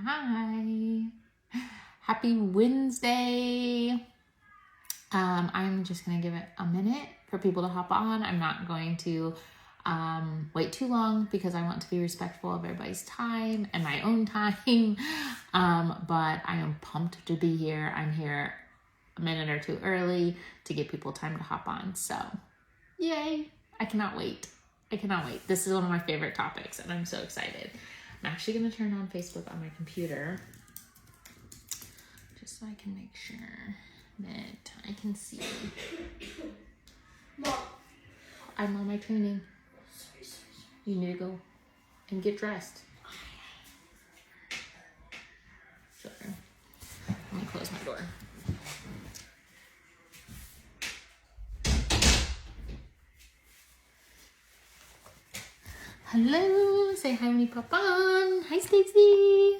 Hi. Happy Wednesday. I'm just going to give it a minute for people to hop on. I'm not going to wait too long because I want to be respectful of everybody's time and my own time. But I am pumped to be here. I'm here a minute or two early to give people time to hop on. So yay. I cannot wait. This is one of my favorite topics and I'm so excited. I'm actually going to turn on Facebook on my computer just so I can make sure that I can see. Mom. I'm on my training. You need to go and get dressed. Sorry. Let me close my door. Hello, say hi when you pop on. Hi, Stacey.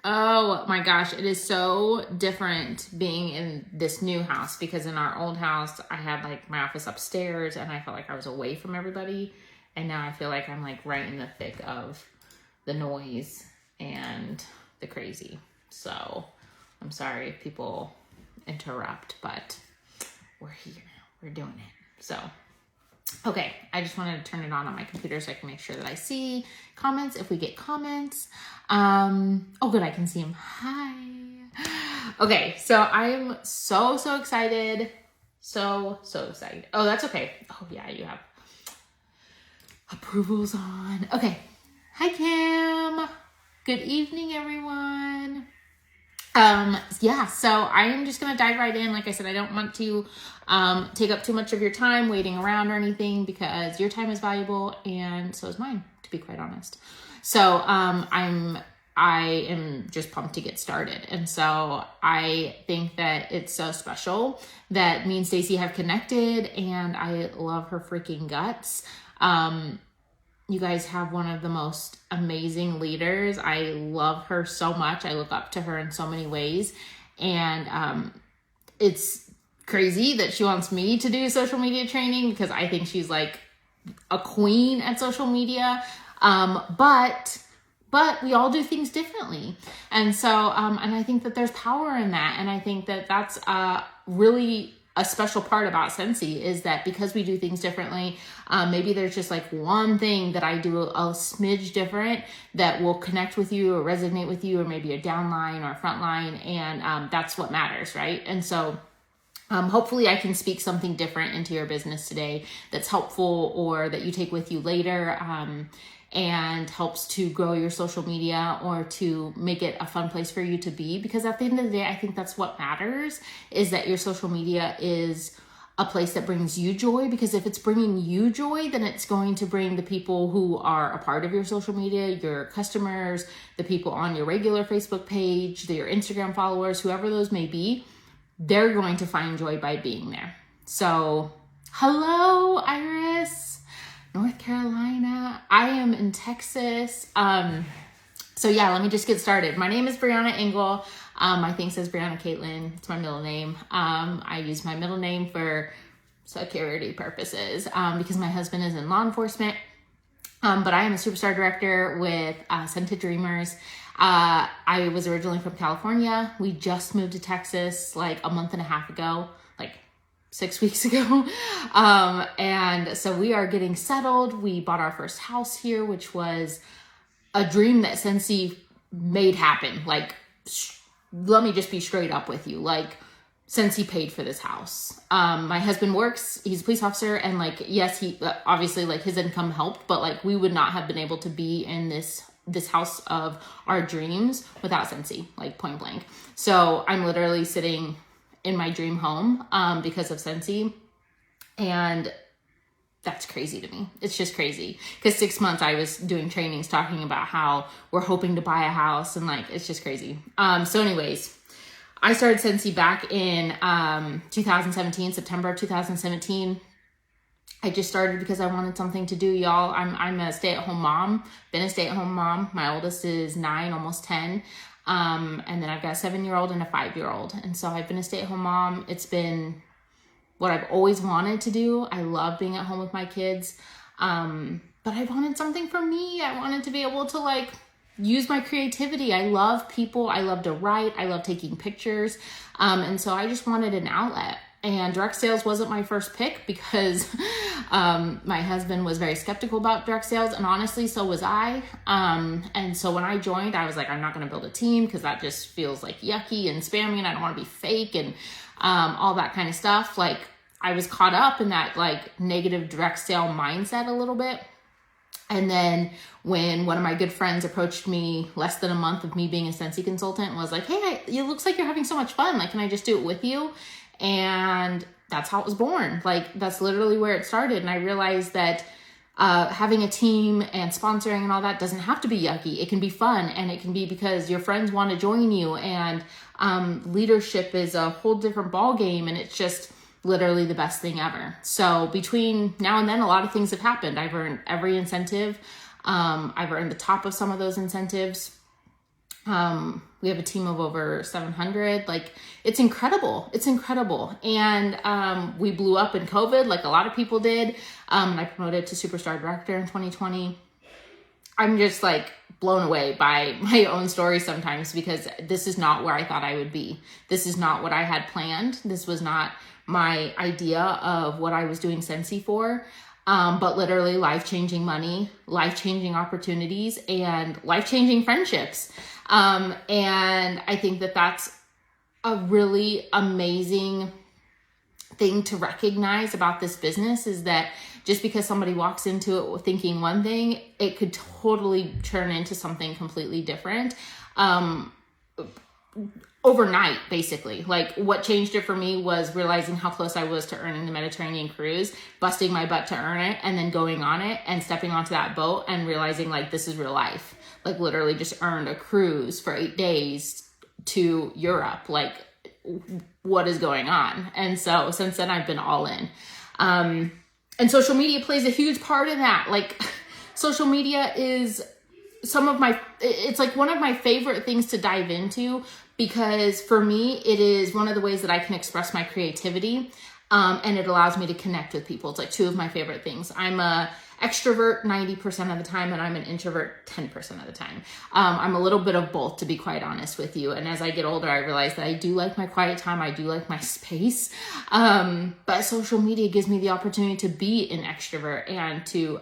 Oh my gosh, it is so different being in this new house because in our old house, I had like my office upstairs and I felt like I was away from everybody. And now I feel like I'm like right in the thick of the noise and the crazy. So I'm sorry if people interrupt, but we're here, we're doing it. So okay, I just wanted to turn it on my computer so I can make sure that I see comments if we get comments. Oh good, I can see them. Hi. Okay, so I am so excited. So excited. Oh, that's okay. Oh yeah, you have approvals on. Okay. Hi, Kim. Good evening, everyone. Yeah, so I am just going to dive right in. Like I said, I don't want to take up too much of your time waiting around or anything because your time is valuable and so is mine, to be quite honest. So I am just pumped to get started. And so I think that it's so special that me and Stacey have connected and I love her freaking guts. You guys have one of the most amazing leaders. I love her so much. I look up to her in so many ways. And it's crazy that she wants me to do social media training because I think she's like a queen at social media. But we all do things differently. And so, and I think that there's power in that. And I think that that's really a special part about Scentsy is that because we do things differently, maybe there's just like one thing that I do a smidge different that will connect with you or resonate with you or maybe a downline or a front line. And that's what matters, right? And so hopefully I can speak something different into your business today that's helpful or that you take with you later and helps to grow your social media or to make it a fun place for you to be. Because at the end of the day, I think that's what matters is that your social media is a place that brings you joy, because if it's bringing you joy, then it's going to bring the people who are a part of your social media, your customers, the people on your regular Facebook page, your Instagram followers, whoever those may be, they're going to find joy by being there. So hello, Iris. North Carolina. I am in Texas. So yeah, let me just get started. My name is Brianna Engel. My thing says Brianna Caitlin. It's my middle name. I use my middle name for security purposes because my husband is in law enforcement. But I am a superstar director with Scented Dreamers. I was originally from California. We just moved to Texas like a month and a half ago, like 6 weeks ago. And so we are getting settled. We bought our first house here, which was a dream that Scentsy made happen. Like, let me just be straight up with you. Like, Scentsy paid for this house. My husband works, he's a police officer. And like, yes, he obviously like his income helped, but like we would not have been able to be in this house of our dreams without Scentsy, like point blank. So I'm literally sitting in my dream home because of Scentsy. And that's crazy to me. It's just crazy. Because 6 months I was doing trainings talking about how we're hoping to buy a house and like, it's just crazy. So anyways, I started Scentsy back in 2017, September of 2017. I just started because I wanted something to do, y'all. I'm a stay-at-home mom, been a stay-at-home mom. My oldest is 9, almost 10. And then I've got a 7-year-old and a 5-year-old. And so I've been a stay-at-home mom. It's been what I've always wanted to do. I love being at home with my kids. But I wanted something for me. I wanted to be able to like use my creativity. I love people. I love to write. I love taking pictures. And so I just wanted an outlet. And direct sales wasn't my first pick because my husband was very skeptical about direct sales. And honestly, so was I. And so when I joined, I was like, I'm not going to build a team because that just feels like yucky and spammy and I don't want to be fake and all that kind of stuff. Like I was caught up in that like negative direct sale mindset a little bit. And then when one of my good friends approached me less than a month of me being a Scentsy consultant and was like, hey, it looks like you're having so much fun. Like, can I just do it with you? And that's how it was born. Like, that's literally where it started. And I realized that having a team and sponsoring and all that doesn't have to be yucky. It can be fun, and it can be because your friends want to join you, and leadership is a whole different ball game, and it's just literally the best thing ever. So between now and then, a lot of things have happened. I've earned every incentive. I've earned the top of some of those incentives. We have a team of over 700. Like, it's incredible. It's incredible. And we blew up in COVID like a lot of people did. And I promoted to superstar director in 2020. I'm just like blown away by my own story sometimes because this is not where I thought I would be. This is not what I had planned. This was not my idea of what I was doing Scentsy for. But literally life-changing money, life-changing opportunities, and life-changing friendships. And I think that that's a really amazing thing to recognize about this business, is that just because somebody walks into it thinking one thing, it could totally turn into something completely different. Overnight, basically. Like, what changed it for me was realizing how close I was to earning the Mediterranean cruise, busting my butt to earn it, and then going on it and stepping onto that boat and realizing like this is real life. Like, literally just earned a cruise for 8 days to Europe. Like, what is going on? And so since then I've been all in. And social media plays a huge part in that. Like, social media is it's like one of my favorite things to dive into, because for me, it is one of the ways that I can express my creativity. And it allows me to connect with people. It's like two of my favorite things. I'm a extrovert 90% of the time, and I'm an introvert 10% of the time. I'm a little bit of both, to be quite honest with you. And as I get older, I realize that I do like my quiet time. I do like my space. But social media gives me the opportunity to be an extrovert and to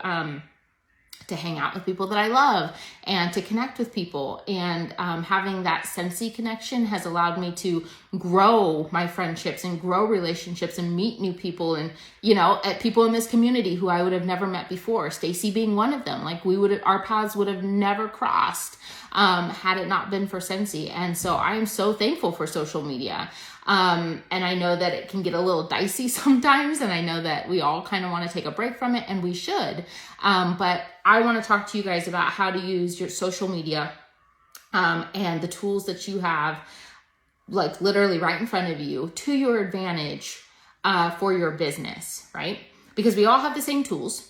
hang out with people that I love and to connect with people. And having that Scentsy connection has allowed me to grow my friendships and grow relationships and meet new people, and, you know, people in this community who I would have never met before. Stacy being one of them. Like, our paths would have never crossed had it not been for Scentsy. And so I am so thankful for social media. And I know that it can get a little dicey sometimes, and I know that we all kind of want to take a break from it, and we should. But I want to talk to you guys about how to use your social media and the tools that you have, like literally right in front of you, to your advantage for your business, right? Because we all have the same tools.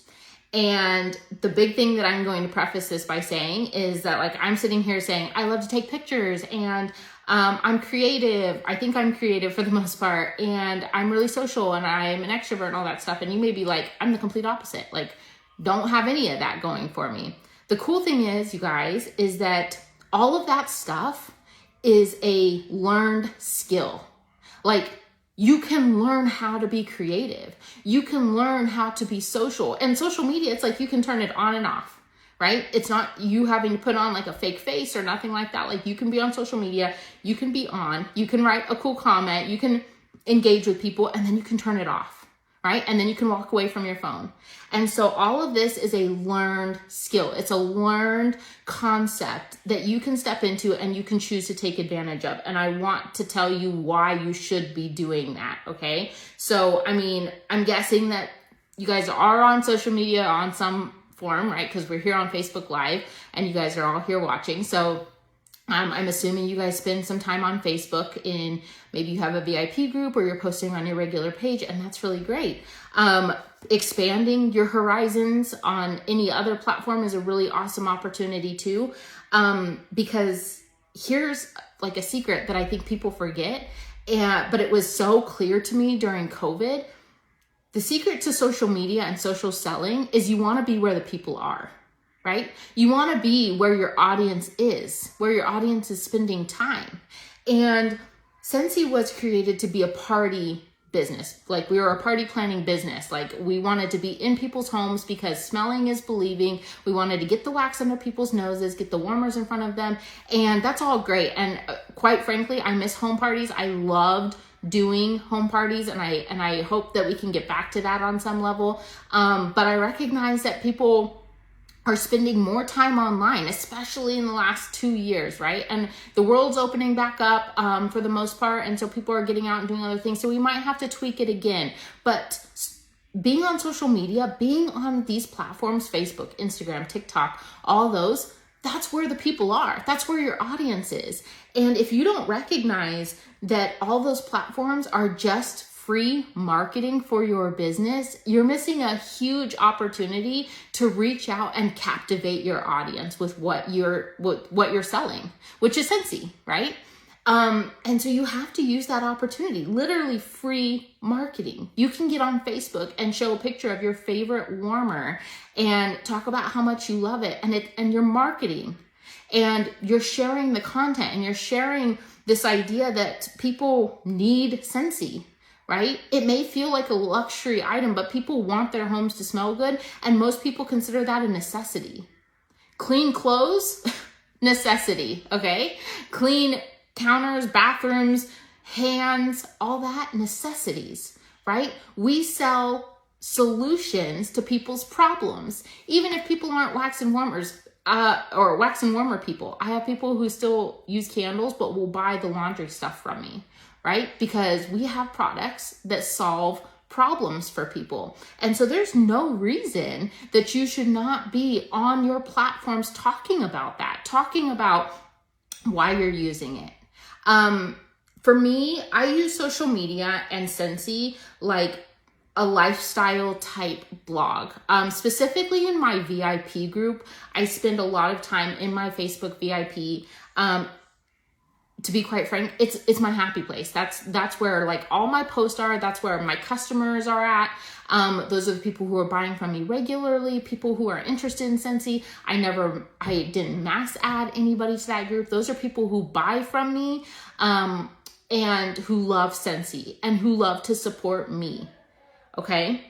And the big thing that I'm going to preface this by saying is that, like, I'm sitting here saying, I love to take pictures, and I'm creative. I think I'm creative for the most part, and I'm really social, and I'm an extrovert and all that stuff. And you may be like, I'm the complete opposite. Like, don't have any of that going for me. The cool thing is, you guys, is that all of that stuff is a learned skill. Like, you can learn how to be creative. You can learn how to be social. And social media, it's like you can turn it on and off, right? It's not you having to put on like a fake face or nothing like that. Like, you can be on social media, you can be on, you can write a cool comment, you can engage with people, and then you can turn it off, right? And then you can walk away from your phone. And so all of this is a learned skill. It's a learned concept that you can step into and you can choose to take advantage of. And I want to tell you why you should be doing that, okay? So, I mean, I'm guessing that you guys are on social media on some form, right? Because we're here on Facebook Live and you guys are all here watching. So I'm assuming you guys spend some time on Facebook, in maybe you have a VIP group or you're posting on your regular page, and that's really great. Expanding your horizons on any other platform is a really awesome opportunity too. Because here's like a secret that I think people forget, but it was so clear to me during COVID. The secret to social media and social selling is you want to be where the people are. right? You want to be where your audience is spending time. And Scentsy was created to be a party business. Like, we were a party planning business. Like, we wanted to be in people's homes because smelling is believing. We wanted to get the wax under people's noses, get the warmers in front of them. And that's all great. And quite frankly, I miss home parties. I loved doing home parties, and I hope that we can get back to that on some level. But I recognize that people are spending more time online, especially in the last 2 years, right? And the world's opening back up for the most part, and so people are getting out and doing other things. So we might have to tweak it again. But being on social media, being on these platforms, Facebook, Instagram, TikTok, all those, that's where the people are. That's where your audience is. And if you don't recognize that all those platforms are just free marketing for your business, you're missing a huge opportunity to reach out and captivate your audience with what you're selling, which is Scentsy, right? And so you have to use that opportunity, literally free marketing. You can get on Facebook and show a picture of your favorite warmer and talk about how much you love it, and you're marketing, and you're sharing the content, and you're sharing this idea that people need Scentsy, right? It may feel like a luxury item, but people want their homes to smell good, and most people consider that a necessity. Clean clothes, necessity, okay? Clean counters, bathrooms, hands, all that, necessities, right? We sell solutions to people's problems, even if people aren't wax and warmers or wax and warmer people. I have people who still use candles but will buy the laundry stuff from me, right? Because we have products that solve problems for people. And so there's no reason that you should not be on your platforms talking about that, talking about why you're using it. For me, I use social media and Scentsy like a lifestyle type blog. Specifically in my VIP group, I spend a lot of time in my Facebook VIP. To be quite frank, it's my happy place. That's where like all my posts are. That's where my customers are at. Those are the people who are buying from me regularly, people who are interested in Scentsy. I didn't mass add anybody to that group. Those are people who buy from me, and who love Scentsy and who love to support me. Okay.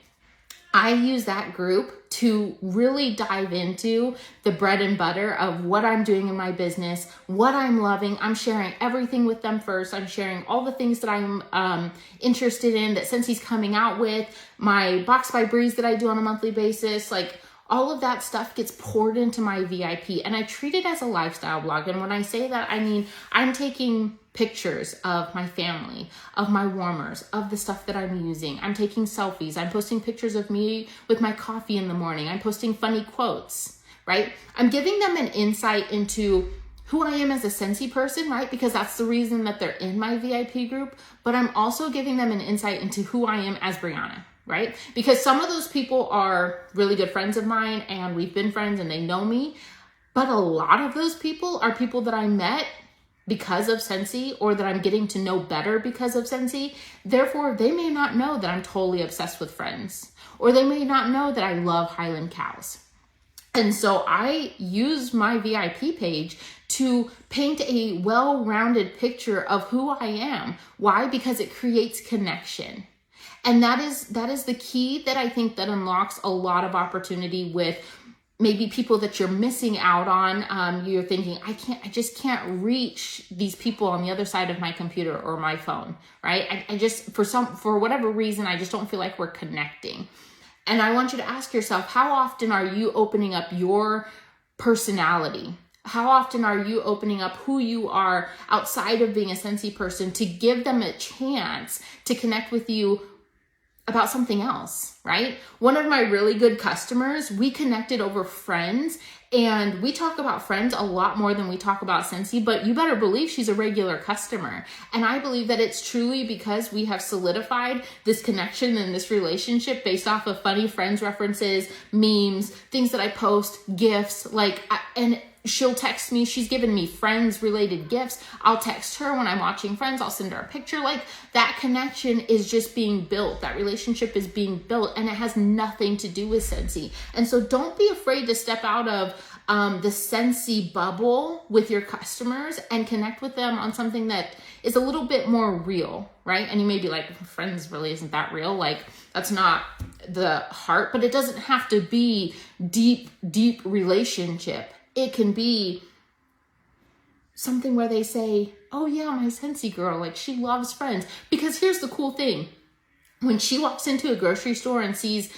I use that group to really dive into the bread and butter of what I'm doing in my business, what I'm loving. I'm sharing everything with them first. I'm sharing all the things that I'm interested in, that Scentsy's coming out with, my Box by Breeze that I do on a monthly basis. Like, all of that stuff gets poured into my VIP, and I treat it as a lifestyle blog. And when I say that, I mean, I'm taking pictures of my family, of my warmers, of the stuff that I'm using. I'm taking selfies. I'm posting pictures of me with my coffee in the morning. I'm posting funny quotes, right? I'm giving them an insight into who I am as a Scentsy person, right? Because that's the reason that they're in my VIP group. But I'm also giving them an insight into who I am as Brianna, right? Because some of those people are really good friends of mine, and we've been friends and they know me. But a lot of those people are people that I met because of Scentsy, or that I'm getting to know better because of Scentsy. Therefore, they may not know that I'm totally obsessed with Friends, or they may not know that I love Highland cows. And so I use my VIP page to paint a well-rounded picture of who I am. Why? Because it creates connection. And that is the key that I think that unlocks a lot of opportunity with maybe people that you're missing out on. You're thinking, I just can't reach these people on the other side of my computer or my phone, right? I just, for whatever reason, I just don't feel like we're connecting. And I want you to ask yourself, how often are you opening up your personality? How often are you opening up who you are outside of being a Scentsy person to give them a chance to connect with you about something else, right? One of my really good customers, we connected over Friends, and we talk about Friends a lot more than we talk about Scentsy, but you better believe she's a regular customer. And I believe that it's truly because we have solidified this connection and this relationship based off of funny Friends references, memes, things that I post, GIFs, and she'll text me. She's given me friends related gifts. I'll text her when I'm watching Friends. I'll send her a picture. Like, that connection is just being built. That relationship is being built, and it has nothing to do with Scentsy. And so don't be afraid to step out of the Scentsy bubble with your customers and connect with them on something that is a little bit more real, right? And you may be like, Friends really isn't that real. Like, that's not the heart, but it doesn't have to be deep relationship. It can be something where they say, oh yeah, my Scentsy girl, like, she loves Friends. Because here's the cool thing. When she walks into a grocery store and sees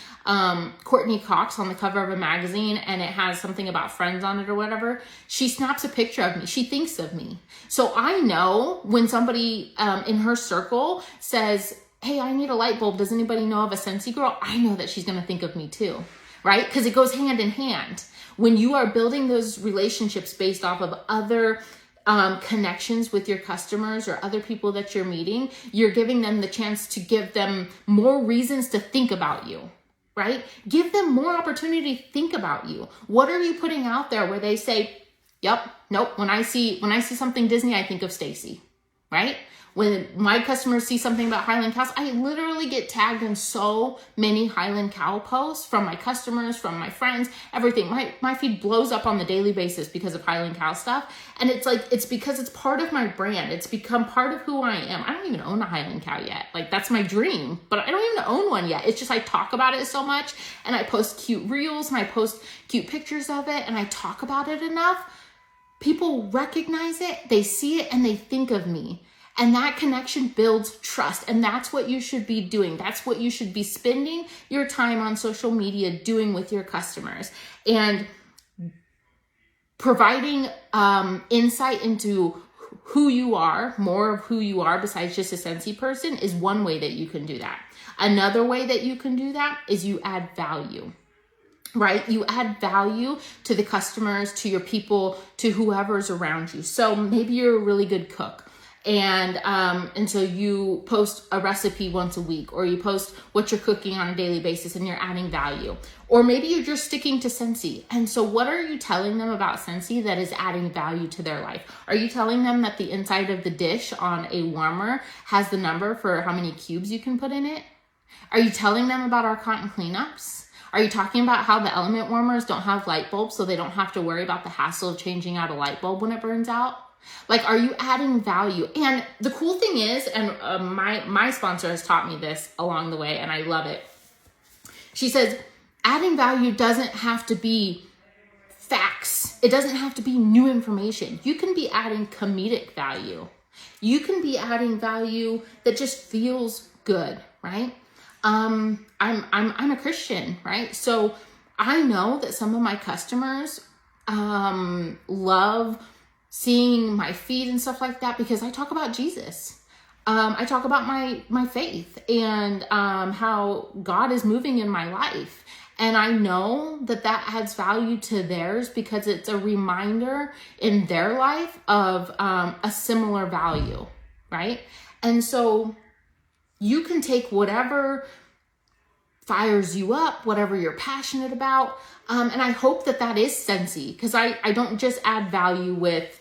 Courtney Cox on the cover of a magazine and it has something about Friends on it or whatever, she snaps a picture of me. She thinks of me. So I know when somebody in her circle says, hey, I need a light bulb. Does anybody know of a Scentsy girl? I know that she's going to think of me too, right? Because it goes hand in hand. When you are building those relationships based off of other connections with your customers or other people that you're meeting, you're giving them the chance to give them more reasons to think about you, right? Give them more opportunity to think about you. What are you putting out there where they say, yep, nope, when I see something Disney, I think of Stacy, right? When my customers see something about Highland cows, I literally get tagged in so many Highland cow posts from my customers, from my friends, everything. My feed blows up on the daily basis because of Highland cow stuff. And it's like, it's because it's part of my brand. It's become part of who I am. I don't even own a Highland cow yet. Like, that's my dream, but I don't even own one yet. It's just, I talk about it so much, and I post cute reels and I post cute pictures of it, and I talk about it enough. People recognize it, they see it, and they think of me. And that connection builds trust. And that's what you should be doing. That's what you should be spending your time on social media doing with your customers. And providing insight into who you are, more of who you are besides just a Scentsy person, is one way that you can do that. Another way that you can do that is you add value. Right? You add value to the customers, to your people, to whoever's around you. So maybe you're a really good cook. And so you post a recipe once a week, or you post what you're cooking on a daily basis and you're adding value. Or maybe you're just sticking to Scentsy. And so what are you telling them about Scentsy that is adding value to their life? Are you telling them that the inside of the dish on a warmer has the number for how many cubes you can put in it? Are you telling them about our cotton cleanups? Are you talking about how the element warmers don't have light bulbs, so they don't have to worry about the hassle of changing out a light bulb when it burns out? Like, are you adding value? And the cool thing is, and my sponsor has taught me this along the way, and I love it. She says, adding value doesn't have to be facts. It doesn't have to be new information. You can be adding comedic value. You can be adding value that just feels good, right? I'm a Christian, right? So I know that some of my customers love seeing my feed and stuff like that because I talk about Jesus. I talk about my faith and how God is moving in my life. And I know that that adds value to theirs because it's a reminder in their life of a similar value, right? And so you can take whatever fires you up, whatever you're passionate about. And I hope that that is Scentsy, because I don't just add value with,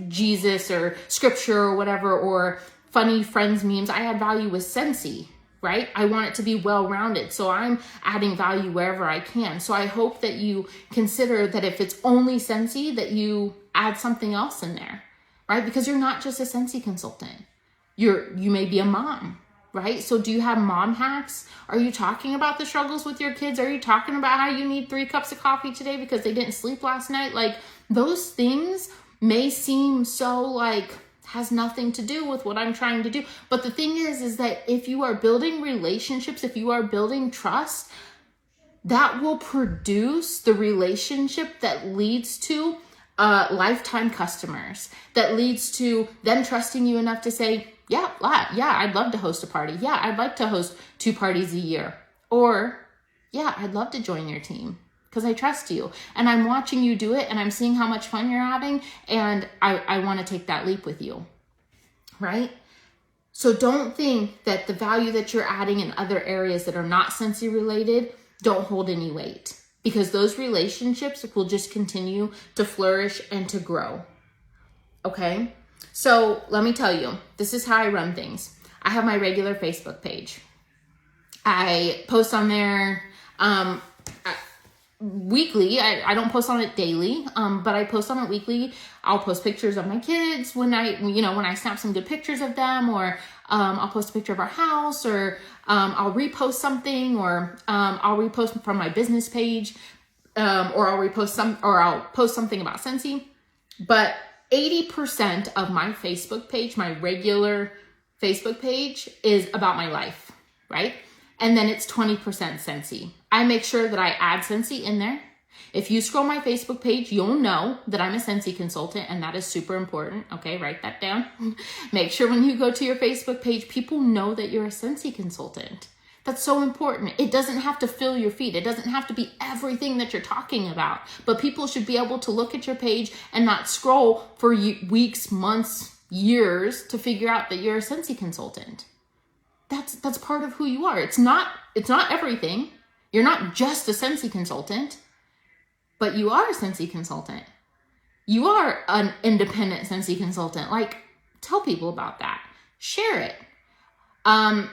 Jesus or scripture or whatever, or funny Friends memes. I add value with Scentsy, right? I want it to be well-rounded. So I'm adding value wherever I can. So I hope that you consider that if it's only Scentsy, that you add something else in there, right? Because you're not just a Scentsy consultant. You may be a mom, right? So do you have mom hacks? Are you talking about the struggles with your kids? Are you talking about how you need 3 cups of coffee today because they didn't sleep last night? Like, those things may seem so like has nothing to do with what I'm trying to do. But the thing is that if you are building relationships, if you are building trust, that will produce the relationship that leads to lifetime customers, that leads to them trusting you enough to say, yeah, I'd love to host a party. Yeah, I'd like to host 2 parties a year. Or, yeah, I'd love to join your team because I trust you and I'm watching you do it and I'm seeing how much fun you're having and I want to take that leap with you, right? So don't think that the value that you're adding in other areas that are not Scentsy related don't hold any weight, because those relationships will just continue to flourish and to grow. Okay? So let me tell you, this is how I run things. I have my regular Facebook page. I post on there weekly. I don't post on it daily, but I post on it weekly. I'll post pictures of my kids when I snap some good pictures of them, or I'll post a picture of our house, or I'll repost something, or I'll repost from my business page, or I'll post something about Scentsy. But 80% of my Facebook page, my regular Facebook page, is about my life, right? And then it's 20% Scentsy. I make sure that I add Scentsy in there. If you scroll my Facebook page, you'll know that I'm a Scentsy consultant, and that is super important. Okay, write that down. Make sure when you go to your Facebook page, people know that you're a Scentsy consultant. That's so important. It doesn't have to fill your feed. It doesn't have to be everything that you're talking about. But people should be able to look at your page and not scroll for weeks, months, years to figure out that you're a Scentsy consultant. That's part of who you are. It's not everything. You're not just a Scentsy consultant, but you are a Scentsy consultant. You are an independent Scentsy consultant. Like, tell people about that. Share it.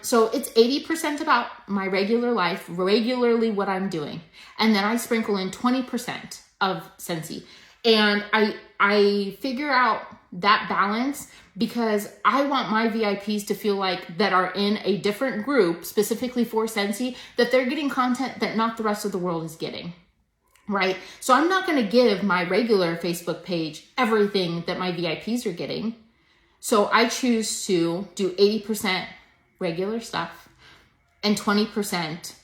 So it's 80% about my regular life, regularly what I'm doing. And then I sprinkle in 20% of Scentsy. And I figure out that balance because I want my VIPs to feel like that are in a different group specifically for Scentsy, that they're getting content that not the rest of the world is getting, right? So I'm not going to give my regular Facebook page everything that my VIPs are getting. So I choose to do 80% regular stuff and 20%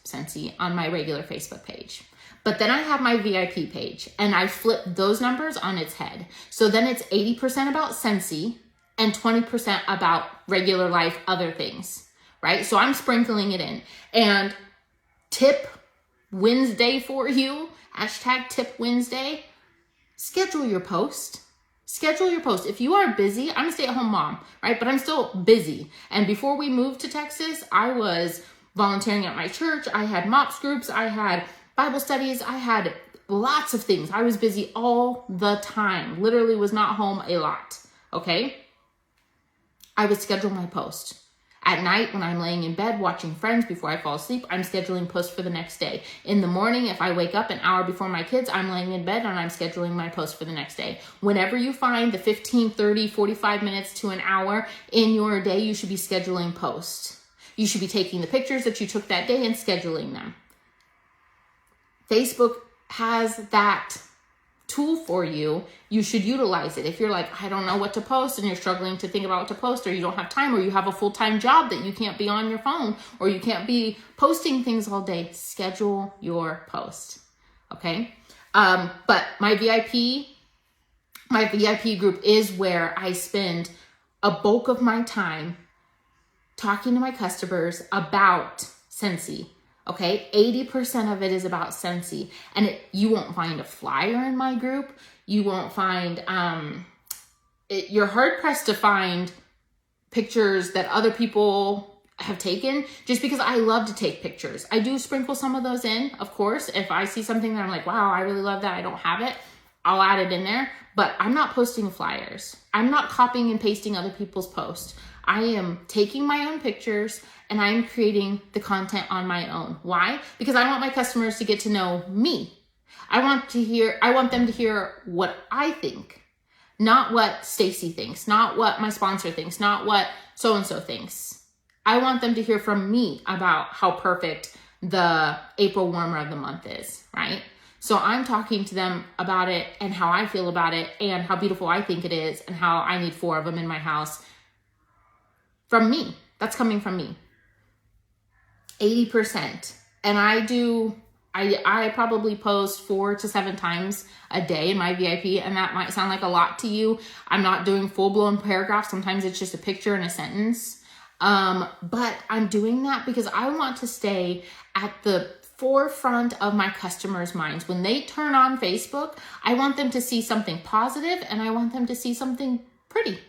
Scentsy on my regular Facebook page. But then I have my VIP page and I flip those numbers on its head. So then it's 80% about Scentsy and 20% about regular life, other things, right? So I'm sprinkling it in. And tip Wednesday for you, hashtag tip Wednesday, schedule your post. Schedule your post. If you are busy, I'm a stay-at-home mom, right? But I'm still busy. And before we moved to Texas, I was volunteering at my church. I had MOPS groups. I had Bible studies. I had lots of things. I was busy all the time. Literally was not home a lot, okay? I would schedule my post. At night, when I'm laying in bed watching Friends before I fall asleep, I'm scheduling posts for the next day. In the morning, if I wake up an hour before my kids, I'm laying in bed and I'm scheduling my post for the next day. Whenever you find the 15, 30, 45 minutes to an hour in your day, you should be scheduling posts. You should be taking the pictures that you took that day and scheduling them. Facebook has that tool for you. You should utilize it. If you're like, I don't know what to post, and you're struggling to think about what to post, or you don't have time, or you have a full-time job that you can't be on your phone, or you can't be posting things all day, schedule your post. Okay. But my VIP group is where I spend a bulk of my time talking to my customers about Scentsy. Okay, 80% of it is about Scentsy, and you won't find a flyer in my group. You won't find, you're hard pressed to find pictures that other people have taken, just because I love to take pictures. I do sprinkle some of those in, of course. If I see something that I'm like, wow, I really love that, I don't have it, I'll add it in there, but I'm not posting flyers. I'm not copying and pasting other people's posts. I am taking my own pictures and I'm creating the content on my own. Why? Because I want my customers to get to know me. I want them to hear what I think, not what Stacy thinks, not what my sponsor thinks, not what so-and-so thinks. I want them to hear from me about how perfect the April warmer of the month is, right? So I'm talking to them about it and how I feel about it and how beautiful I think it is and how I need 4 of them in my house from me. That's coming from me. 80%. And I probably post 4 to 7 times a day in my VIP, and that might sound like a lot to you. I'm not doing full-blown paragraphs. Sometimes it's just a picture and a sentence. But I'm doing that because I want to stay at the forefront of my customers' minds. When they turn on Facebook, I want them to see something positive and I want them to see something pretty.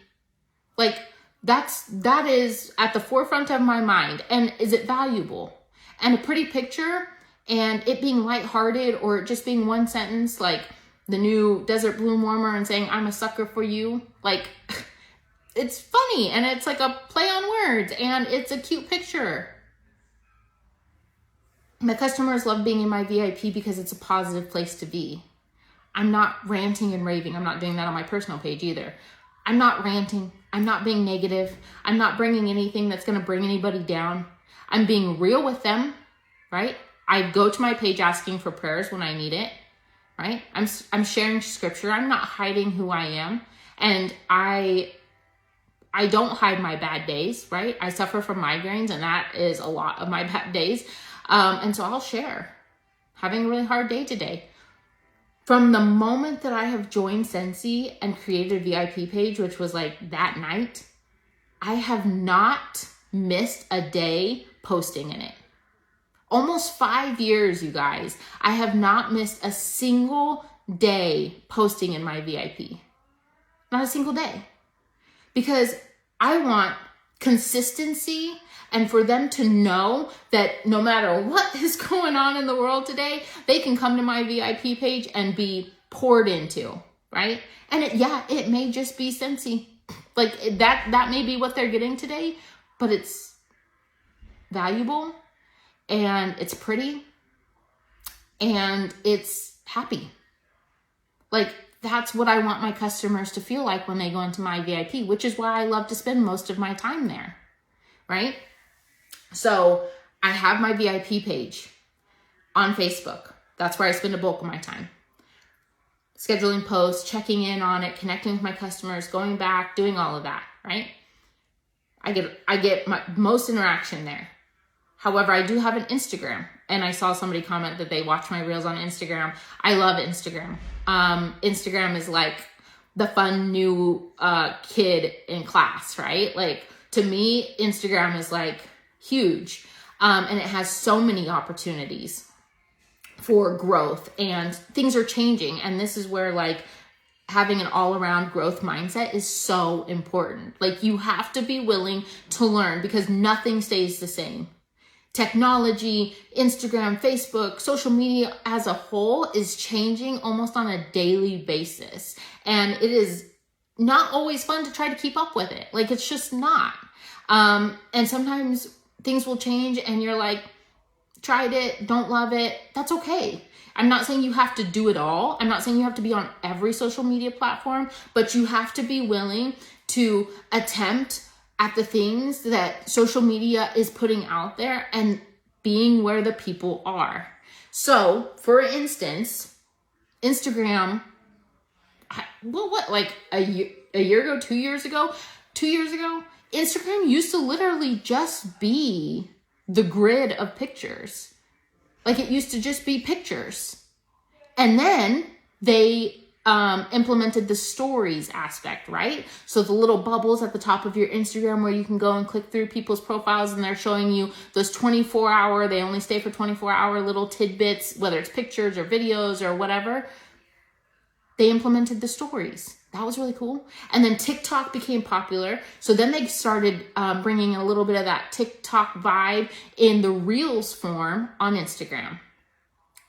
Like, that is at the forefront of my mind. And is it valuable? And a pretty picture and it being lighthearted or just being one sentence, like the new Desert Bloom Warmer and saying, I'm a sucker for you. Like, it's funny and it's like a play on words and it's a cute picture. My customers love being in my VIP because it's a positive place to be. I'm not ranting and raving. I'm not doing that on my personal page either. I'm not ranting. I'm not being negative. I'm not bringing anything that's going to bring anybody down. I'm being real with them, right? I go to my page asking for prayers when I need it, right? I'm sharing scripture. I'm not hiding who I am. And I don't hide my bad days, right? I suffer from migraines and that is a lot of my bad days. And so I'll share. Having a really hard day today. From the moment that I have joined Scentsy and created a VIP page, which was like that night, I have not missed a day posting in it. Almost 5 years, you guys. I have not missed a single day posting in my VIP. Not a single day. Because I want consistency and for them to know that no matter what is going on in the world today, they can come to my VIP page and be poured into, right? And it may just be Scentsy. Like that may be what they're getting today, but it's valuable and it's pretty and it's happy. Like, that's what I want my customers to feel like when they go into my VIP, which is why I love to spend most of my time there, right? So I have my VIP page on Facebook. That's where I spend a bulk of my time. Scheduling posts, checking in on it, connecting with my customers, going back, doing all of that, right? I get my most interaction there. However, I do have an Instagram, and I saw somebody comment that they watch my reels on Instagram. I love Instagram. Instagram is like the fun new kid in class, right? Like, to me, Instagram is like huge, and it has so many opportunities for growth, and things are changing. And this is where like having an all-around growth mindset is so important. Like, you have to be willing to learn because nothing stays the same. Technology, Instagram, Facebook, social media as a whole is changing almost on a daily basis. And it is not always fun to try to keep up with it. Like, it's just not. And sometimes things will change and you're like, tried it, don't love it. That's okay. I'm not saying you have to do it all. I'm not saying you have to be on every social media platform, but you have to be willing to attempt at the things that social media is putting out there and being where the people are. So, for instance, Instagram, like a year ago, 2 years ago, Instagram used to literally just be the grid of pictures. Like, it used to just be pictures. And then they implemented the stories aspect, right? So the little bubbles at the top of your Instagram where you can go and click through people's profiles and they're showing you those 24-hour, they only stay for 24-hour little tidbits, whether it's pictures or videos or whatever. They implemented the stories. That was really cool. And then TikTok became popular. So then they started bringing a little bit of that TikTok vibe in the Reels form on Instagram.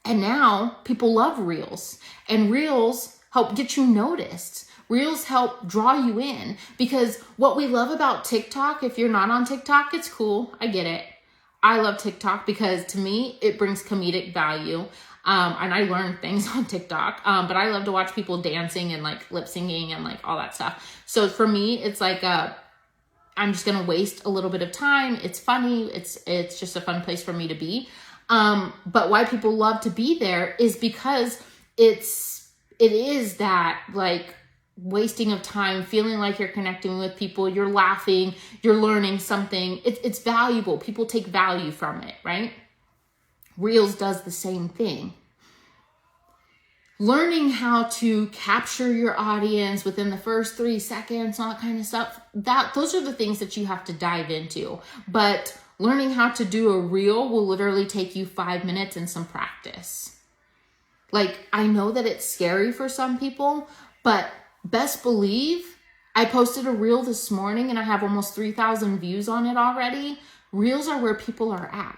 And now people love Reels. And Reels help get you noticed. Reels help draw you in. Because what we love about TikTok, if you're not on TikTok, it's cool. I get it. I love TikTok because to me, it brings comedic value. And I learn things on TikTok, but I love to watch people dancing and like lip syncing and like all that stuff. So for me, it's like, I'm just going to waste a little bit of time. It's funny. It's just a fun place for me to be. But why people love to be there is because it is that like wasting of time, feeling like you're connecting with people, you're laughing, you're learning something. It's valuable. People take value from it, right? Reels does the same thing. Learning how to capture your audience within the first 3 seconds, all that kind of stuff, those are the things that you have to dive into. But learning how to do a reel will literally take you 5 minutes and some practice. Like, I know that it's scary for some people, but best believe I posted a reel this morning and I have almost 3,000 views on it already. Reels are where people are at.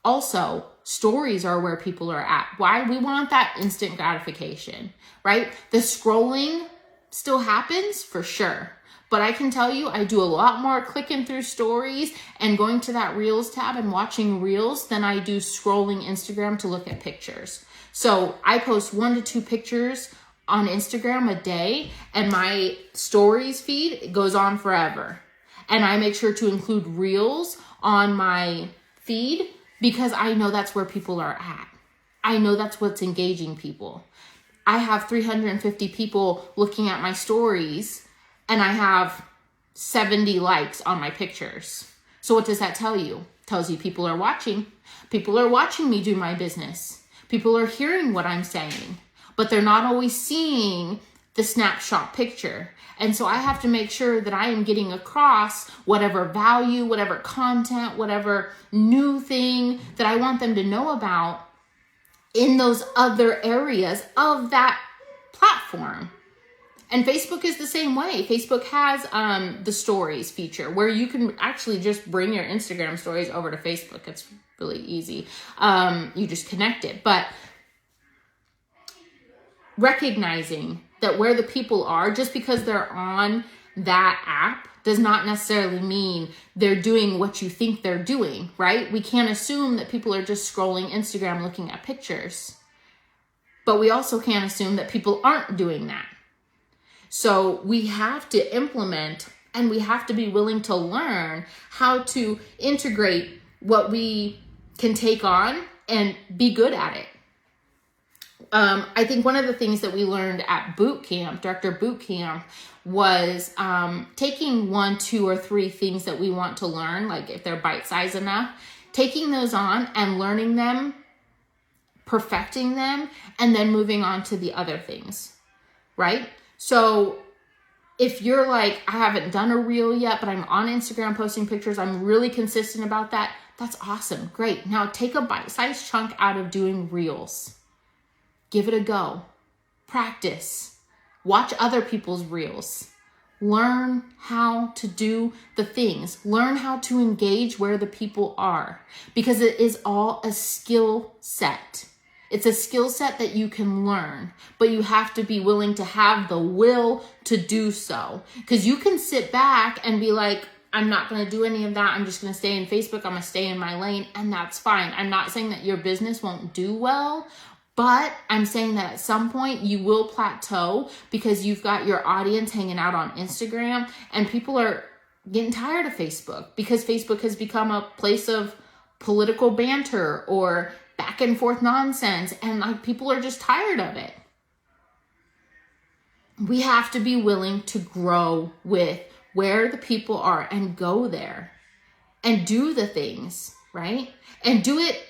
Also, stories are where people are at. Why? We want that instant gratification, right? The scrolling still happens for sure. But I can tell you, I do a lot more clicking through stories and going to that Reels tab and watching Reels than I do scrolling Instagram to look at pictures. So I post 1 to 2 pictures on Instagram a day, and my stories feed goes on forever. And I make sure to include Reels on my feed because I know that's where people are at. I know that's what's engaging people. I have 350 people looking at my stories, and I have 70 likes on my pictures. So what does that tell you? It tells you people are watching. People are watching me do my business. People are hearing what I'm saying, but they're not always seeing the snapshot picture. And so I have to make sure that I am getting across whatever value, whatever content, whatever new thing that I want them to know about in those other areas of that platform. And Facebook is the same way. Facebook has the stories feature where you can actually just bring your Instagram stories over to Facebook. It's really easy. You just connect it. But recognizing that where the people are, just because they're on that app, does not necessarily mean they're doing what you think they're doing, right? We can't assume that people are just scrolling Instagram looking at pictures. But we also can't assume that people aren't doing that. So we have to implement, and we have to be willing to learn how to integrate what we can take on and be good at it. I think one of the things that we learned at boot camp, Director Boot Camp, was taking 1, 2, or 3 things that we want to learn, like if they're bite-sized enough, taking those on and learning them, perfecting them, and then moving on to the other things, right? So if you're like, I haven't done a reel yet, but I'm on Instagram posting pictures, I'm really consistent about that, that's awesome. Great. Now take a bite-sized chunk out of doing reels. Give it a go. Practice. Watch other people's reels. Learn how to do the things. Learn how to engage where the people are, because it is all a skill set. It's a skill set that you can learn, but you have to be willing to have the will to do so. Because you can sit back and be like, I'm not going to do any of that. I'm just going to stay in Facebook. I'm going to stay in my lane, and that's fine. I'm not saying that your business won't do well, but I'm saying that at some point you will plateau because you've got your audience hanging out on Instagram, and people are getting tired of Facebook because Facebook has become a place of political banter or back and forth nonsense, and like people are just tired of it. We have to be willing to grow with where the people are and go there and do the things, right? And do it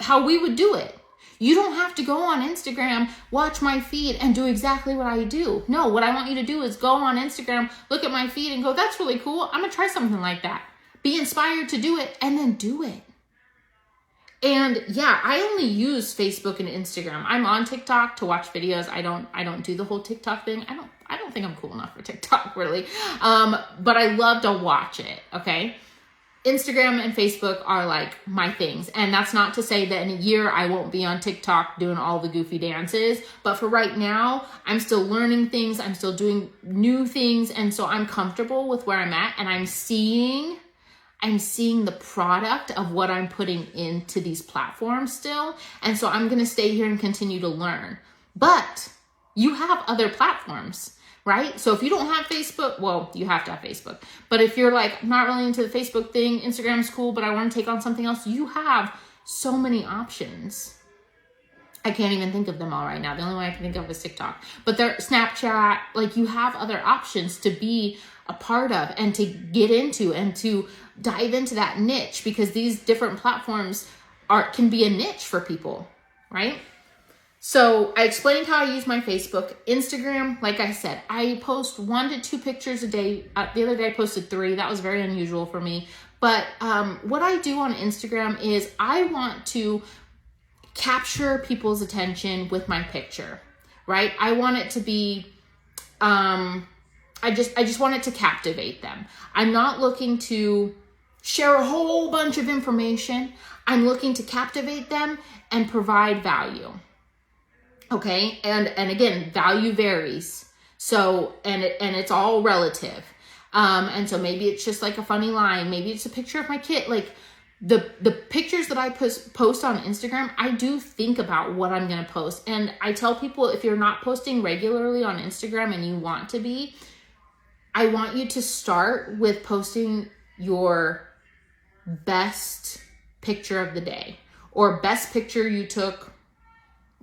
how we would do it. You don't have to go on Instagram, watch my feed, and do exactly what I do. No, what I want you to do is go on Instagram, look at my feed, and go, that's really cool. I'm going to try something like that. Be inspired to do it, and then do it. And yeah, I only use Facebook and Instagram. I'm on TikTok to watch videos. I don't do the whole TikTok thing. I don't think I'm cool enough for TikTok, really. But I love to watch it, okay? Instagram and Facebook are like my things. And that's not to say that in a year I won't be on TikTok doing all the goofy dances. But for right now, I'm still learning things. I'm still doing new things. And so I'm comfortable with where I'm at. And I'm seeing the product of what I'm putting into these platforms still. And so I'm going to stay here and continue to learn. But you have other platforms, right? So if you don't have Facebook, well, you have to have Facebook. But if you're like, I'm not really into the Facebook thing, Instagram's cool, but I want to take on something else, you have so many options. I can't even think of them all right now. The only one I can think of is TikTok. But there, Snapchat, like you have other options to be a part of and to get into and to dive into that niche, because these different platforms can be a niche for people, right? So I explained how I use my Facebook. Instagram, like I said, I post 1 to 2 pictures a day. The other day I posted 3. That was very unusual for me. But what I do on Instagram is I want to capture people's attention with my picture, right? I want it to be, I just want it to captivate them. I'm not looking to share a whole bunch of information. I'm looking to captivate them and provide value. Okay, and again, value varies. So, and it's all relative. And so maybe it's just like a funny line. Maybe it's a picture of my kid. Like the pictures that I post on Instagram, I do think about what I'm going to post. And I tell people, if you're not posting regularly on Instagram and you want to be, I want you to start with posting your best picture of the day or best picture you took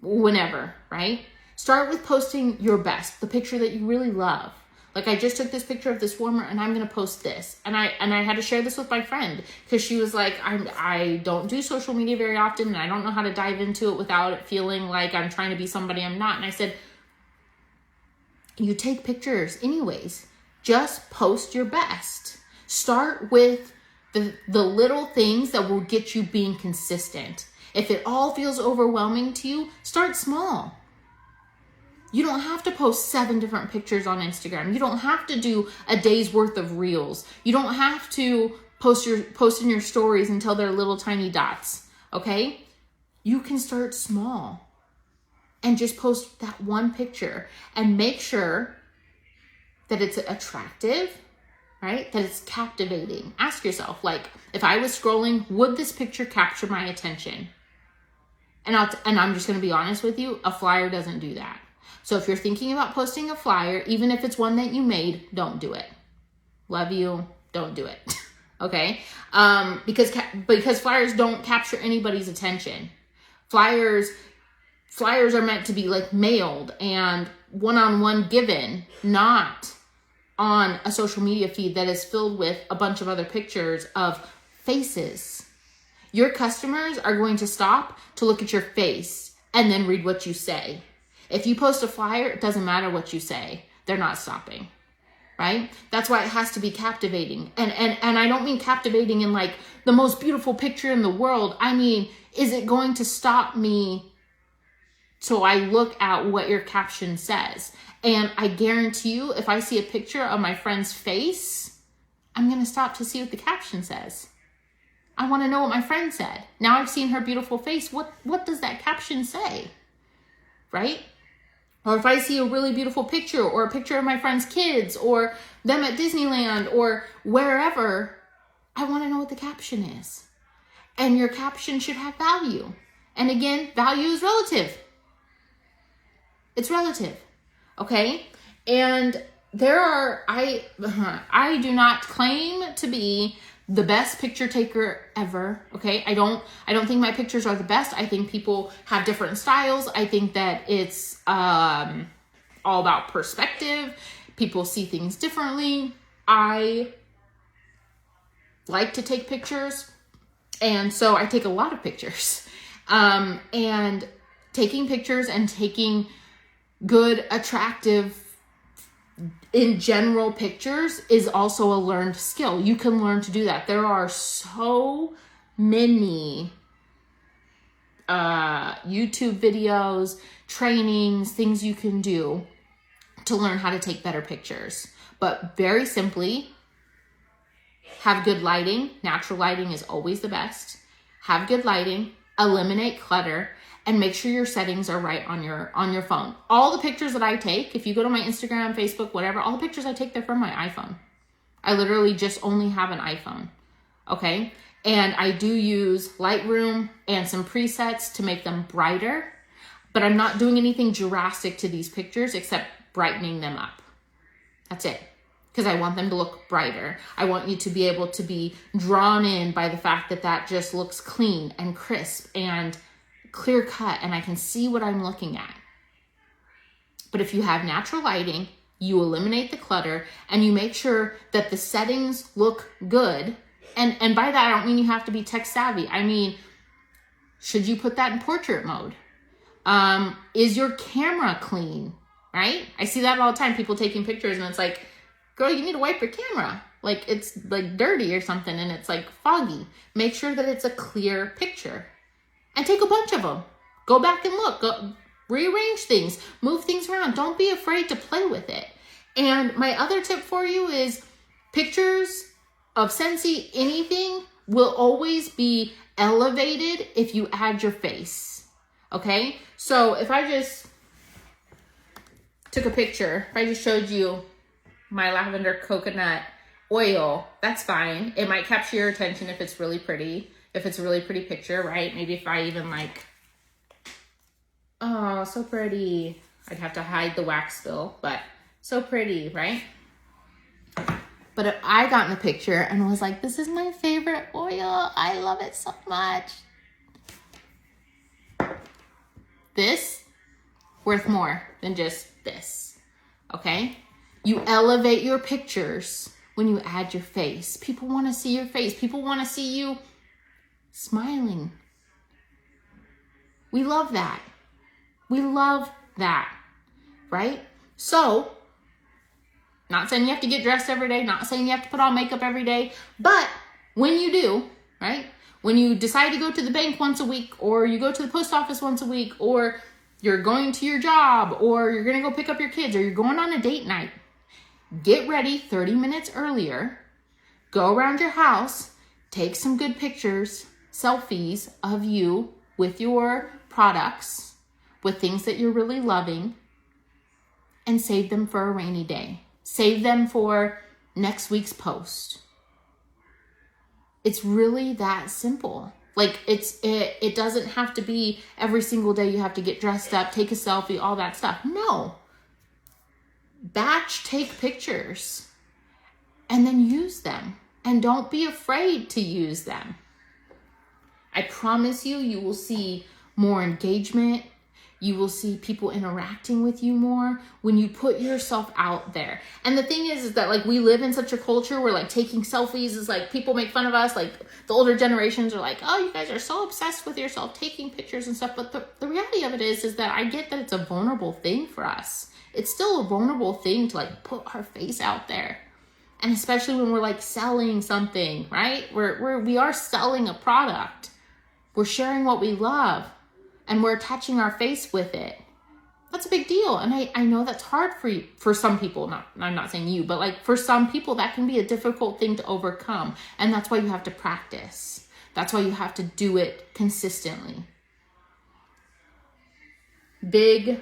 whenever, right? Start with posting your best, the picture that you really love. Like, I just took this picture of this warmer and I'm going to post this. And I had to share this with my friend because she was like, I don't do social media very often and I don't know how to dive into it without it feeling like I'm trying to be somebody I'm not. And I said, you take pictures anyways. Just post your best. Start with the little things that will get you being consistent. If it all feels overwhelming to you, start small. You don't have to post 7 different pictures on Instagram. You don't have to do a day's worth of reels. You don't have to post in your stories until they're little tiny dots, okay? You can start small and just post that one picture and make sure that it's attractive, right? That it's captivating. Ask yourself, like, if I was scrolling, would this picture capture my attention? And I'm just going to be honest with you, a flyer doesn't do that. So if you're thinking about posting a flyer, even if it's one that you made, don't do it. Love you, don't do it. Okay? Because flyers don't capture anybody's attention. Flyers are meant to be like mailed and one-on-one given, not on a social media feed that is filled with a bunch of other pictures of faces. Your customers are going to stop to look at your face and then read what you say. If you post a flyer, it doesn't matter what you say. They're not stopping, right? That's why it has to be captivating. And I don't mean captivating in like the most beautiful picture in the world. I mean, is it going to stop me so I look at what your caption says? And I guarantee you, if I see a picture of my friend's face, I'm going to stop to see what the caption says. I want to know what my friend said. Now I've seen her beautiful face. What does that caption say? Right? Or if I see a really beautiful picture or a picture of my friend's kids or them at Disneyland or wherever, I want to know what the caption is. And your caption should have value. And again, value is relative. It's relative. Okay? And I do not claim to be the best picture taker ever. Okay. I don't think my pictures are the best. I think people have different styles. I think that it's all about perspective. People see things differently. I like to take pictures. And so I take a lot of pictures. And taking pictures and taking good, attractive, in general pictures is also a learned skill. You can learn to do that. There are so many YouTube videos, trainings, things you can do to learn how to take better pictures. But very simply, have good lighting. Natural lighting is always the best. Have good lighting, eliminate clutter, and make sure your settings are right on your phone. All the pictures that I take, if you go to my Instagram, Facebook, whatever, all the pictures I take, they're from my iPhone. I literally just only have an iPhone, okay? And I do use Lightroom and some presets to make them brighter, but I'm not doing anything drastic to these pictures except brightening them up. That's it, because I want them to look brighter. I want you to be able to be drawn in by the fact that that just looks clean and crisp and clear cut, and I can see what I'm looking at. But if you have natural lighting, you eliminate the clutter and you make sure that the settings look good. And by that, I don't mean you have to be tech savvy. I mean, should you put that in portrait mode? Is your camera clean, right? I see that all the time, people taking pictures and it's like, girl, you need to wipe your camera. Like it's like dirty or something and it's like foggy. Make sure that it's a clear picture. And take a bunch of them. Go back and look. Go, rearrange things. Move things around. Don't be afraid to play with it. And my other tip for you is pictures of Scentsy, anything will always be elevated if you add your face. Okay? So if I just took a picture, if I just showed you my lavender coconut oil, that's fine. It might capture your attention if it's really pretty. If it's a really pretty picture, right? Maybe if I even like, oh, so pretty. I'd have to hide the wax spill, but so pretty, right? But if I got in a picture and was like, this is my favorite oil, I love it so much. This, worth more than just this, okay? You elevate your pictures when you add your face. People want to see your face. People want to see you smiling. We love that. We love that, right? So, not saying you have to get dressed every day, not saying you have to put on makeup every day, but when you do, right? When you decide to go to the bank once a week, or you go to the post office once a week, or you're going to your job, or you're going to go pick up your kids, or you're going on a date night, get ready 30 minutes earlier, go around your house, take some good pictures, selfies of you with your products, with things that you're really loving, and save them for a rainy day. Save them for next week's post. It's really that simple. Like it doesn't have to be every single day you have to get dressed up, take a selfie, all that stuff. No. Batch take pictures and then use them. And don't be afraid to use them. I promise you, you will see more engagement. You will see people interacting with you more when you put yourself out there. And the thing is that like we live in such a culture where like taking selfies is like, people make fun of us. Like the older generations are like, oh, you guys are so obsessed with yourself, taking pictures and stuff. But the reality of it is that I get that it's a vulnerable thing for us. It's still a vulnerable thing to like put our face out there. And especially when we're like selling something, right? We are selling a product. We're sharing what we love. And we're attaching our face with it. That's a big deal. And I know that's hard for you, for some people. I'm not saying you, but like for some people, that can be a difficult thing to overcome. And that's why you have to practice. That's why you have to do it consistently. Big,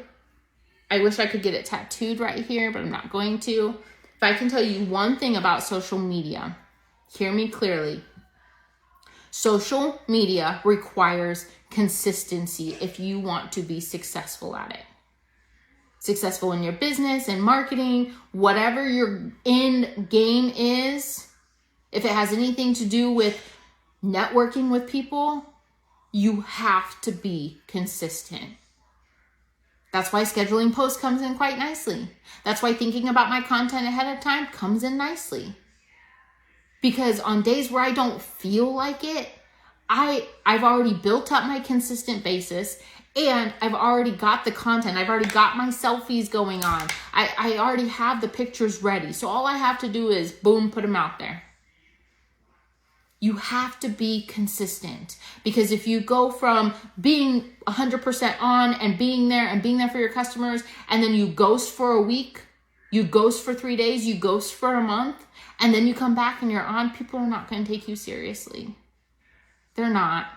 I wish I could get it tattooed right here, but I'm not going to. If I can tell you one thing about social media, hear me clearly. Social media requires consistency if you want to be successful at it. Successful in your business and marketing, whatever your end game is, if it has anything to do with networking with people, you have to be consistent. That's why scheduling posts comes in quite nicely. That's why thinking about my content ahead of time comes in nicely. Because on days where I don't feel like it, I've already built up my consistent basis, and I've already got the content. I've already got my selfies going on. I already have the pictures ready. So all I have to do is boom, put them out there. You have to be consistent, because if you go from being 100% on and being there for your customers, and then you ghost for a week, you ghost for 3 days, you ghost for a month, and then you come back and you're on, people are not going to take you seriously. They're not.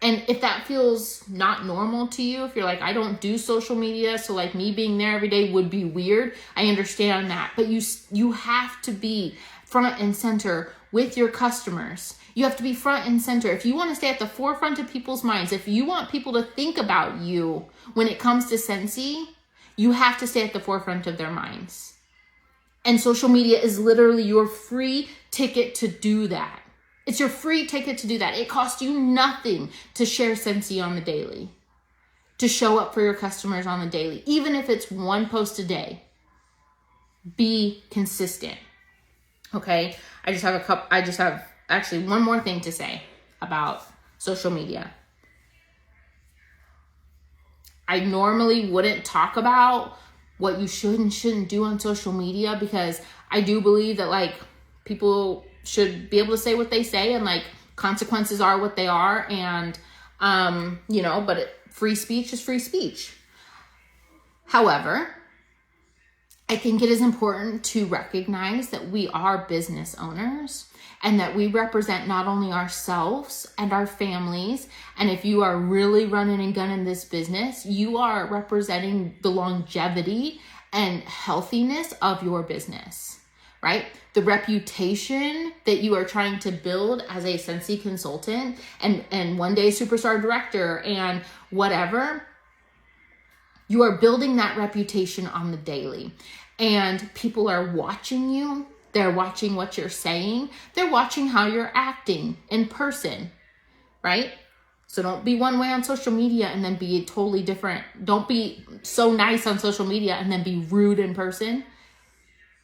And if that feels not normal to you, if you're like, I don't do social media, so like me being there every day would be weird, I understand that. But you have to be front and center with your customers. You have to be front and center. If you want to stay at the forefront of people's minds, if you want people to think about you when it comes to Scentsy, you have to stay at the forefront of their minds. And social media is literally your free ticket to do that. It's your free ticket to do that. It costs you nothing to share Scentsy on the daily, to show up for your customers on the daily, even if it's one post a day. Be consistent. Okay? I just have actually one more thing to say about social media. I normally wouldn't talk about what you should and shouldn't do on social media, because I do believe that like people should be able to say what they say, and like consequences are what they are, and but free speech is free speech. However, I think it is important to recognize that we are business owners and that we represent not only ourselves and our families. And if you are really running and gunning this business, you are representing the longevity and healthiness of your business, right? The reputation that you are trying to build as a Scentsy consultant and one day superstar director and whatever, you are building that reputation on the daily. And people are watching you. They're watching what you're saying. They're watching how you're acting in person, right? So don't be one way on social media and then be totally different. Don't be so nice on social media and then be rude in person.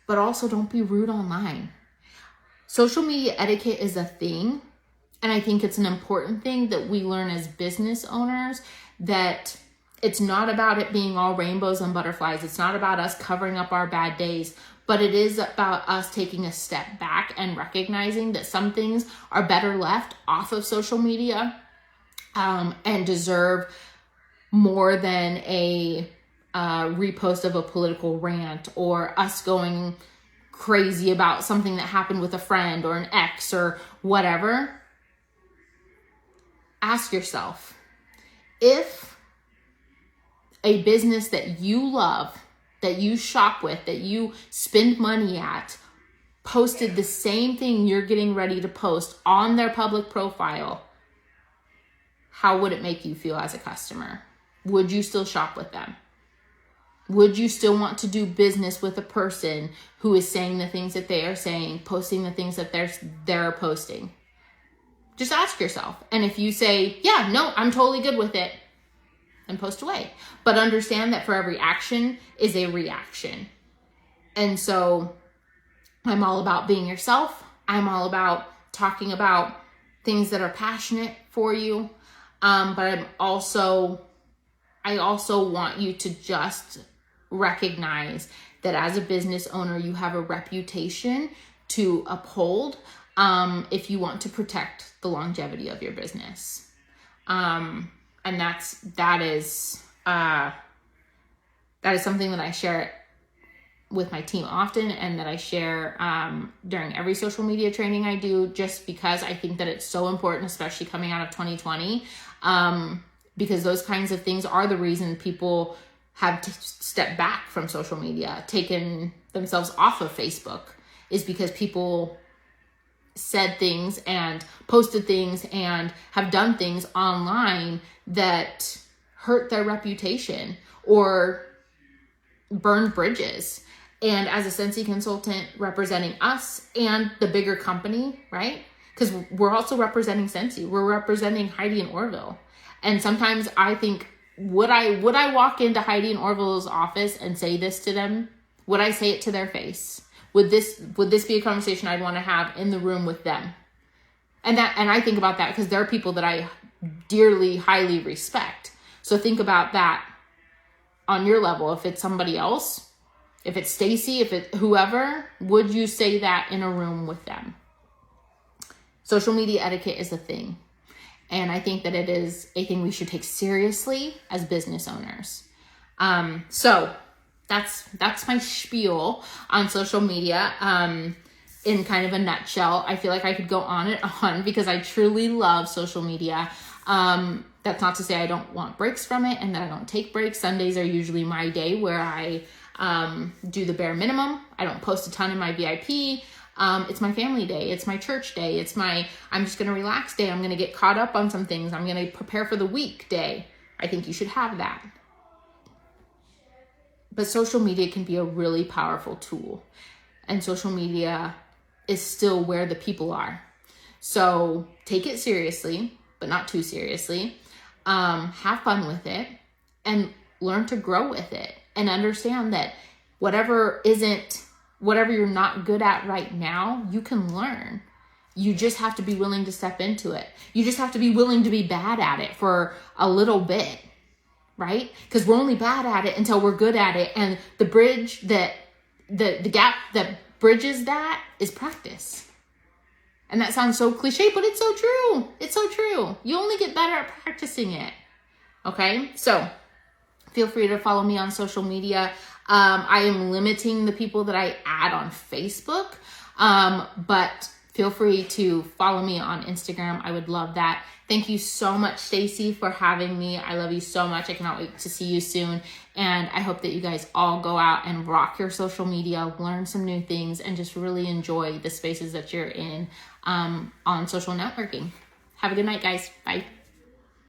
But also don't be rude online. Social media etiquette is a thing. And I think it's an important thing that we learn as business owners, that it's not about it being all rainbows and butterflies. It's not about us covering up our bad days, but it is about us taking a step back and recognizing that some things are better left off of social media and deserve more than a repost of a political rant or us going crazy about something that happened with a friend or an ex or whatever. Ask yourself, if a business that you love, that you shop with, that you spend money at, posted the same thing you're getting ready to post on their public profile, how would it make you feel as a customer? Would you still shop with them? Would you still want to do business with a person who is saying the things that they are saying, posting the things that they're posting? Just ask yourself. And if you say, yeah, no, I'm totally good with it, and post away. But understand that for every action is a reaction. And so I'm all about being yourself. I'm all about talking about things that are passionate for you. But I also want you to just recognize that as a business owner, you have a reputation to uphold if you want to protect the longevity of your business. And that is something that I share with my team often, and that I share during every social media training I do, just because I think that it's so important, especially coming out of 2020, because those kinds of things are the reason people have to step back from social media, taken themselves off of Facebook, is because people said things and posted things and have done things online that hurt their reputation or burned bridges. And as a Scentsy consultant representing us and the bigger company, right? Because we're also representing Scentsy. We're representing Heidi and Orville. And sometimes I think, would I walk into Heidi and Orville's office and say this to them? Would I say it to their face? Would this be a conversation I'd want to have in the room with them? And I think about that because there are people that I dearly, highly respect. So think about that on your level. If it's somebody else, if it's Stacy, if it's whoever, would you say that in a room with them? Social media etiquette is a thing. And I think that it is a thing we should take seriously as business owners. So that's my spiel on social media in kind of a nutshell. I feel like I could go on and on because I truly love social media. That's not to say I don't want breaks from it and that I don't take breaks. Sundays are usually my day where I do the bare minimum. I don't post a ton in my VIP. It's my family day. It's my church day. I'm just going to relax day. I'm going to get caught up on some things. I'm going to prepare for the week day. I think you should have that. But social media can be a really powerful tool. And social media is still where the people are. So take it seriously, but not too seriously. Have fun with it and learn to grow with it. And understand that whatever you're not good at right now, you can learn. You just have to be willing to step into it. You just have to be willing to be bad at it for a little bit. Right? Because we're only bad at it until we're good at it. And the bridge the gap that bridges that is practice. And that sounds so cliche, but it's so true. It's so true. You only get better at practicing it. Okay? So feel free to follow me on social media. I am limiting the people that I add on Facebook, but feel free to follow me on Instagram. I would love that. Thank you so much, Stacy, for having me. I love you so much. I cannot wait to see you soon. And I hope that you guys all go out and rock your social media, learn some new things, and just really enjoy the spaces that you're in on social networking. Have a good night, guys. Bye.